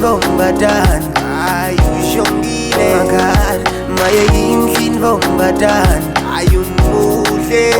Bombadan, ayushongile magal, maye inhlin bombadan, ayun muhle.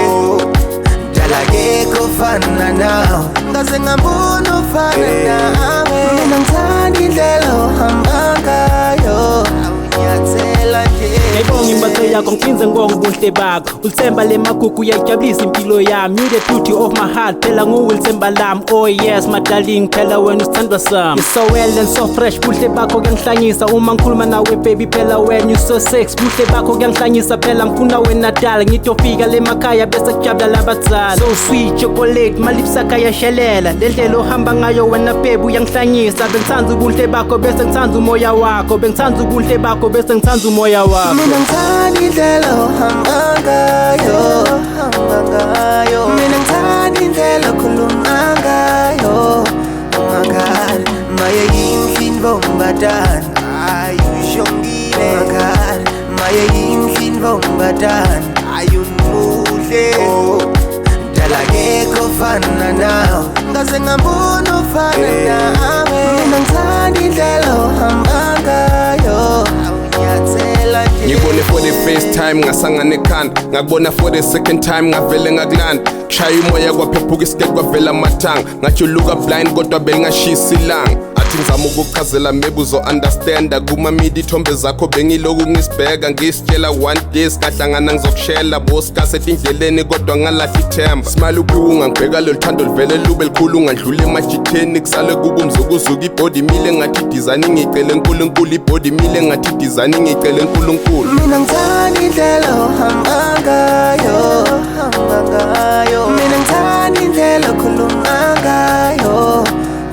Dala kekho fana nawe, ngaze ngabona ufana nawe. Mina ngithanda indlela ohamba ngayo, awunyathela nje. Ngayibonga imbatho yakho ngiphindze ngibonga ubuhle bakho. Ulithemba le magugu uyayijabulisa impilo yami. You the beauty of my heart, phela nguwulithemba lami. Oh yes my darling, phela wena usithandwa sami. You're so well and so fresh, buhle bakho kuyangihlanyisa. Uma ngikhuluma nawe baby phela wena you so sexy. Buhle bakho kuyangihlanyisa phela ngifuna wena dala. Ngitofika le makhaya bese kujabula labadzala. So sweet chocolate, my lips akayashelela. Le ndlela ohamba ngayo wena baby uyangihlanyisa. Bengithanda ubuhle bakho bese ngithanda umoya wakho. Bengithanda ubuhle bakho bese ngithanda umoya wakho. Mina ngithanda indlela ohamba ngayo, mina ngithanda indlela okhuluma ngayo. Oh my God, maye inhlin bombadan, ayushongile magal, maye inhlin bombadan, ayun muhle. Dala kekho fana nawe, ngaze ngabona ufana nawe. Mina ngithanda indlela ohamba ngayo, awunyathela nje. Ngibone for the first time ngasangana ekhanda, ngakubona for the second time ngavele ngakulanda. Kushaya umoya kwaphephuka isiketi kwavela amathanga, ngathi you look blind kodwa belingashisa ilanga. Athi ngizama ukuchazela maybe uzo-understanda. Kuma-media ithombe zakho bengiloku ngisibheka, ngisitshela one day singahlangana ngizokushela. Bosikase endleleni kodwa ngalahla ithemba. Smile ubuwunga ngibheka lolu thando livele lube likhulu, ngandlula emajitheni kusale kuba umzukuzuka. Ibhodi imile ngathi idizayini ngicele nkulunkulu, ibhodi imile ngathi idizayini ngicele nkulunkulu. Mina ngithanda indlela ohamba ngayo, mina ngithanda indlela okhuluma ngayo.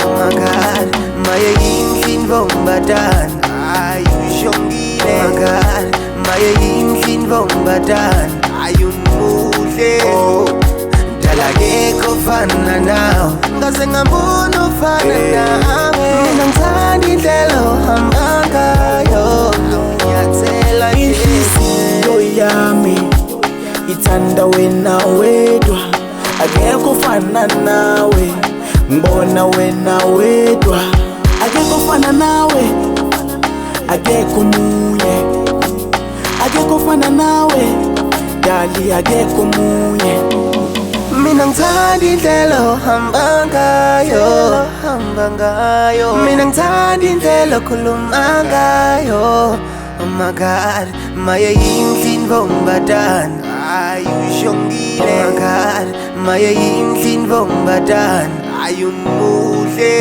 Oh my God, maye inhlin bombadan, ayushongile magal, maye inhlin bombadan, ayun muhle. Dala kekho fana nawe, ngaze ngabona ufana nawe. Mina ngithanda indlela ohamba ngayo, awunyathela nje. Inhliziyo yami ithanda wena wedwa, akekho fana nawe. Mbona wena wedwa, akekho fana nawe, akekho munye, akekho fana nawe, dali akekho munye. Mina ngithanda indlela ohamba ngayo, mina ngithanda indlela okhuluma ngayo. Oh my God, maye inhlin bombadan, ayushongile magal, maye inhlin bombadan, ayun muhle.